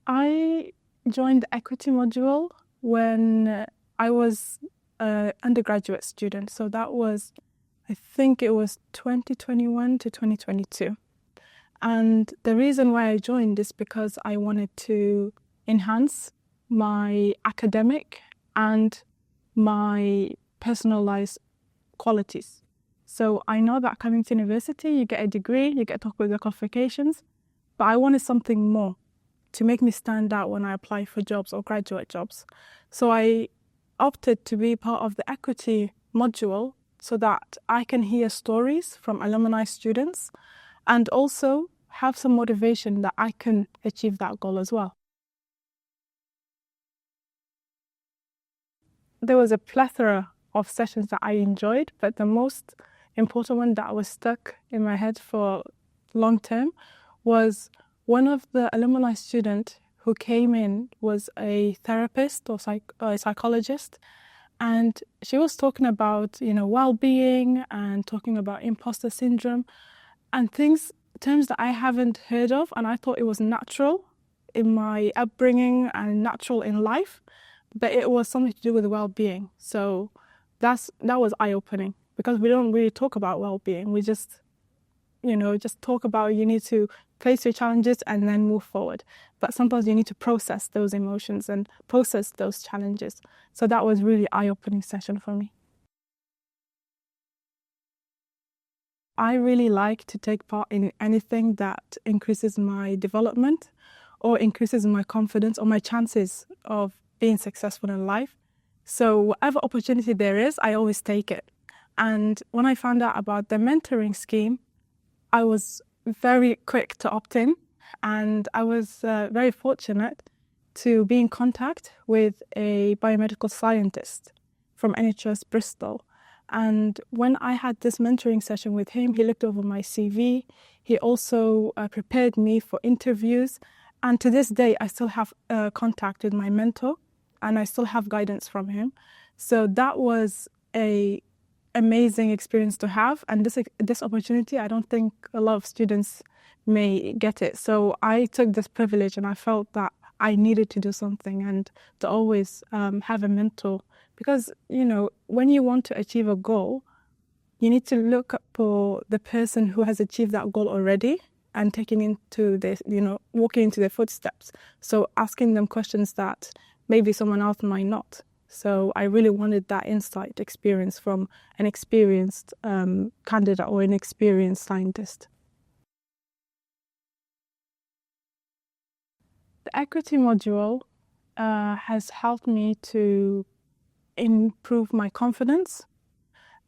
I joined the equity module when I was an undergraduate student. So that was, I think it was 2021 to 2022. And the reason why I joined is because I wanted to enhance my academic and my personalized qualities. So I know that coming to university, you get a degree, you get to talk with your qualifications, but I wanted something more to make me stand out when I apply for jobs or graduate jobs. So I opted to be part of the equity module so that I can hear stories from alumni students and also have some motivation that I can achieve that goal as well. There was a plethora of sessions that I enjoyed, but the most important one that was stuck in my head for long term was one of the alumni students who came in was a therapist or a psychologist, and she was talking about, well-being and talking about imposter syndrome and terms that I haven't heard of, and I thought it was natural in my upbringing and natural in life, but it was something to do with well-being. So that was eye-opening because we don't really talk about well-being. We just talk about you need to face your challenges and then move forward. But sometimes you need to process those emotions and process those challenges. So that was really eye-opening session for me. I really like to take part in anything that increases my development or increases my confidence or my chances of being successful in life. So whatever opportunity there is, I always take it. And when I found out about the mentoring scheme, I was very quick to opt in, and I was very fortunate to be in contact with a biomedical scientist from NHS Bristol. And when I had this mentoring session with him, he looked over my CV. He also prepared me for interviews. And to this day, I still have contact with my mentor, and I still have guidance from him. So that was a amazing experience to have, and this opportunity, I don't think a lot of students may get it. So I took this privilege, and I felt that I needed to do something and to always have a mentor, because when you want to achieve a goal, you need to look up for the person who has achieved that goal already and walking into their footsteps. So asking them questions that maybe someone else might not. So I really wanted that insight experience from an experienced candidate or an experienced scientist. The equity module has helped me to improve my confidence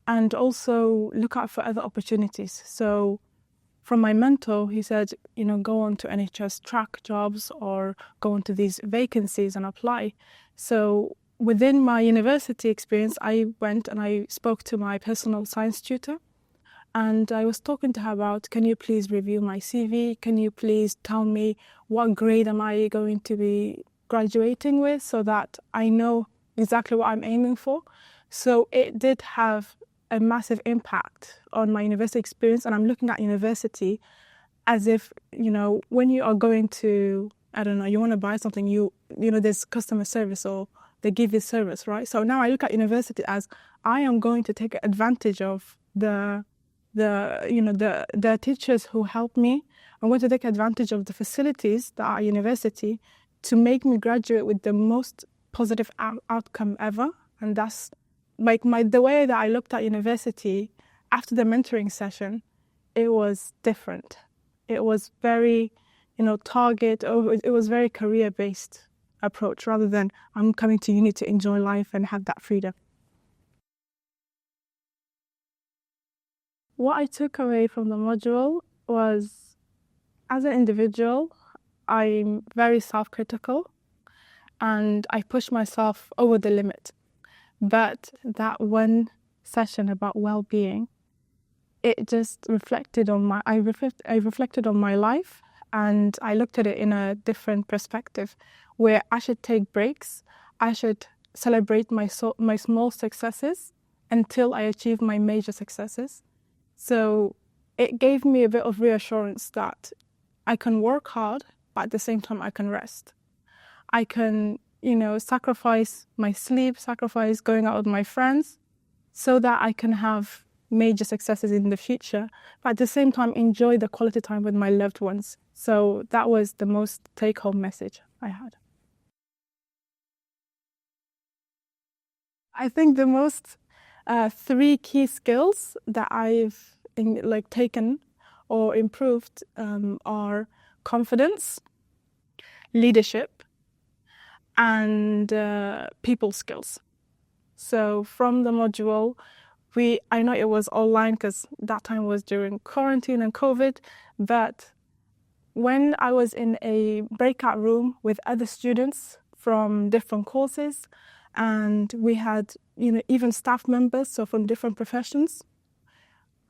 and also look out for other opportunities. So from my mentor, he said, go on to NHS track jobs or go into these vacancies and apply. So within my university experience, I went and I spoke to my personal science tutor, and I was talking to her about, can you please review my CV? Can you please tell me what grade am I going to be graduating with so that I know exactly what I'm aiming for? So it did have a massive impact on my university experience, and I'm looking at university as if, when you are going to, I don't know, you want to buy something, there's customer service or they give you service, right? So now I look at university as I am going to take advantage of the teachers who help me. I'm going to take advantage of the facilities that are at university to make me graduate with the most positive outcome ever. And that's like the way that I looked at university after the mentoring session. It was different. It was very, it was very career-based approach rather than I'm coming to uni to enjoy life and have that freedom. What I took away from the module was, as an individual, I'm very self-critical and I push myself over the limit. But that one session about well-being, it just reflected on I reflected on my life, and I looked at it in a different perspective, where I should take breaks. I should celebrate my small successes until I achieve my major successes. So it gave me a bit of reassurance that I can work hard, but at the same time I can rest. I can, sacrifice my sleep, sacrifice going out with my friends so that I can have major successes in the future, but at the same time enjoy the quality time with my loved ones. So that was the most take-home message I had. I think the most three key skills that I've taken or improved are confidence, leadership, and people skills. So from the module, I know it was online because that time was during quarantine and COVID, but when I was in a breakout room with other students from different courses, and we had, even staff members, so from different professions,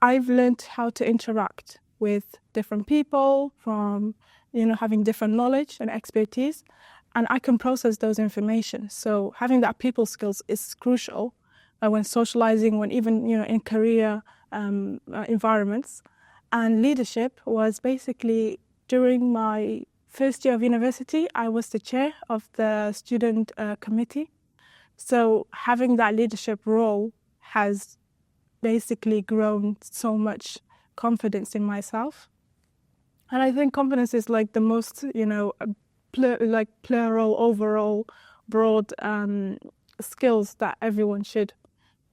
I've learned how to interact with different people from, having different knowledge and expertise, and I can process those information. So having that people skills is crucial when socializing, when even, in career environments. And leadership was basically during my first year of university, I was the chair of the student committee. So having that leadership role has basically grown so much confidence in myself. And I think confidence is like the most, plural, overall, broad skills that everyone should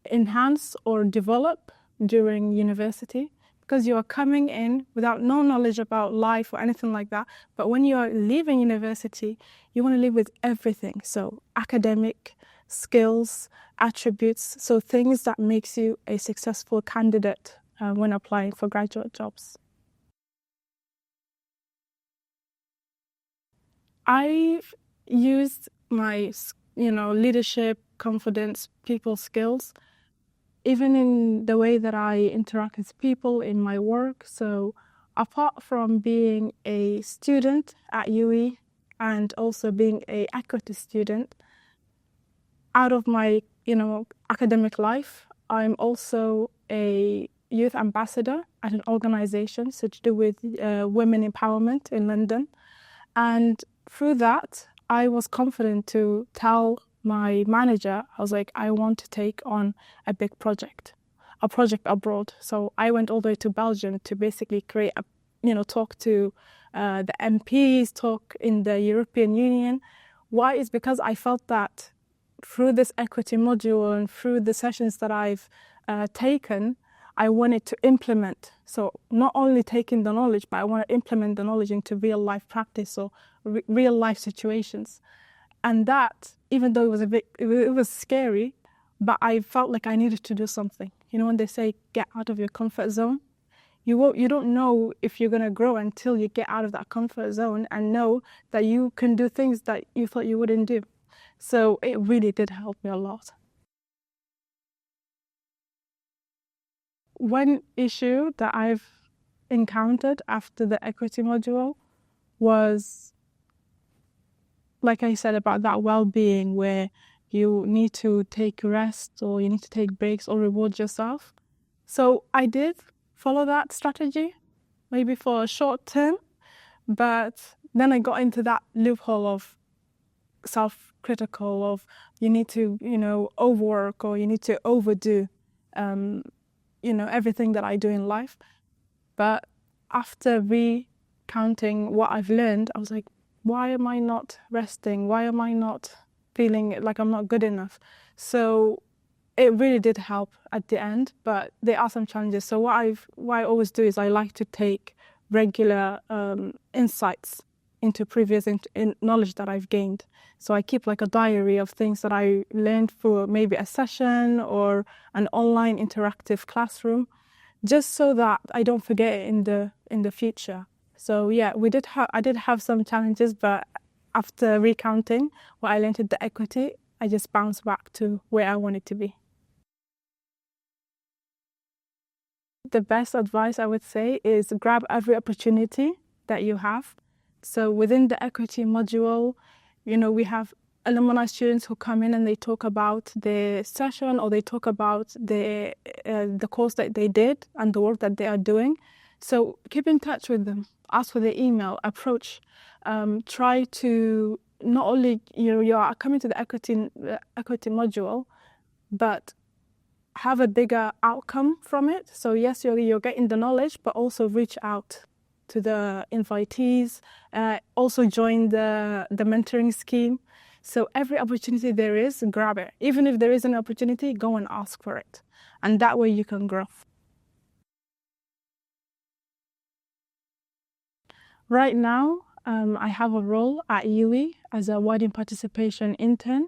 enhance or develop during university, because you are coming in without no knowledge about life or anything like that. But when you are leaving university, you want to live with everything. So academic skills, attributes, so things that makes you a successful candidate when applying for graduate jobs. I've used my, leadership, confidence, people skills, even in the way that I interact with people in my work. So apart from being a student at UE and also being an equity student, out of my, academic life, I'm also a youth ambassador at an organization so to do with women empowerment in London. And through that, I was confident to tell my manager, I was like, I want to take on a big project, a project abroad. So I went all the way to Belgium to basically create talk to the MPs, talk in the European Union. Why? Is because I felt that through this equity module and through the sessions that I've taken, I wanted to implement. So not only taking the knowledge, but I want to implement the knowledge into real life practice or real life situations. And that, even though it was scary, but I felt like I needed to do something. When they say get out of your comfort zone, you don't know if you're going to grow until you get out of that comfort zone and know that you can do things that you thought you wouldn't do. So it really did help me a lot. One issue that I've encountered after the equity module was, like I said, about that well-being, where you need to take rest or you need to take breaks or reward yourself. So I did follow that strategy, maybe for a short term, but then I got into that loophole of self-critical, of you need to, overwork or you need to overdo, everything that I do in life. But after recounting what I've learned, I was like, why am I not resting? Why am I not feeling like I'm not good enough? So it really did help at the end, but there are some challenges. So what I always do is I like to take regular insights into previous knowledge that I've gained. So I keep like a diary of things that I learned through maybe a session or an online interactive classroom, just so that I don't forget it in the future. So yeah, I did have some challenges, but after recounting what I learned at the equity, I just bounced back to where I wanted to be. The best advice I would say is grab every opportunity that you have. So within the equity module, we have alumni students who come in and they talk about their session or they talk about the course that they did and the work that they are doing. So keep in touch with them, ask for their email, approach, try to not only you are coming to the equity module, but have a bigger outcome from it. So yes, you're getting the knowledge, but also reach out to the invitees, also join the mentoring scheme. So every opportunity there is, grab it. Even if there is an opportunity, go and ask for it. And that way you can grow. Right now, I have a role at UWI as a writing participation intern,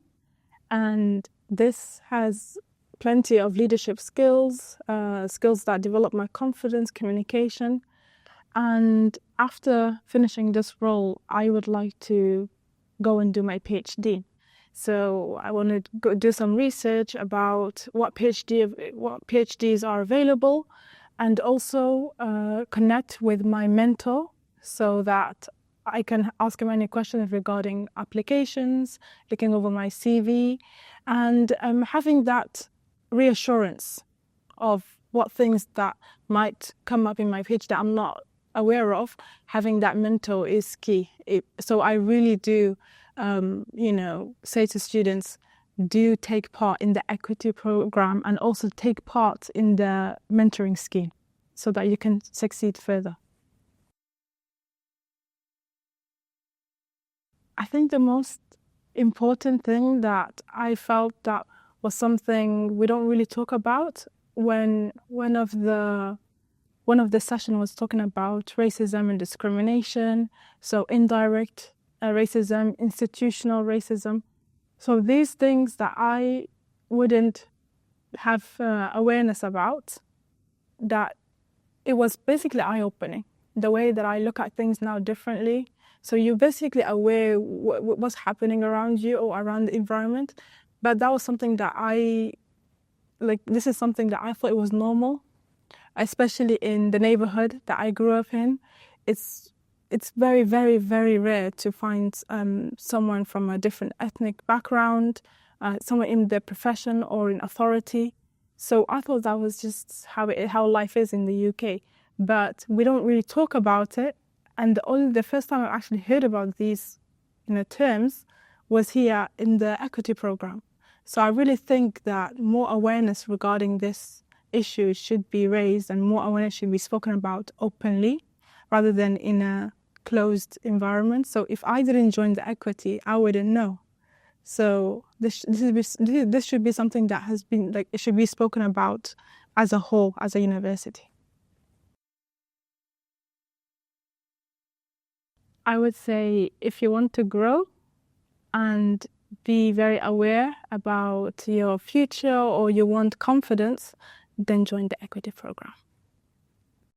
and this has plenty of leadership skills, skills that develop my confidence, communication. And after finishing this role, I would like to go and do my PhD. So I want to go do some research about what PhDs are available, and also connect with my mentor so that I can ask him any questions regarding applications, looking over my CV, and having that reassurance of what things that might come up in my pitch that I'm not aware of. Having that mentor is key. So I really do, say to students, do take part in the equity program and also take part in the mentoring scheme so that you can succeed further. I think the most important thing that I felt that was something we don't really talk about when one of the session was talking about racism and discrimination, so indirect racism, institutional racism. So these things that I wouldn't have awareness about, that it was basically eye-opening, the way that I look at things now differently. So you're basically aware what's happening around you or around the environment. But that was something that this is something that I thought it was normal, especially in the neighborhood that I grew up in. It's very, very, very rare to find someone from a different ethnic background, someone in their profession or in authority. So I thought that was just how life is in the UK. But we don't really talk about it. And the first time I actually heard about these terms was here in the equity program. So I really think that more awareness regarding this issue should be raised and more awareness should be spoken about openly rather than in a closed environment. So if I didn't join the equity, I wouldn't know. So this should be something that has been it should be spoken about as a whole, as a university. I would say if you want to grow and be very aware about your future or you want confidence, then join the equity program.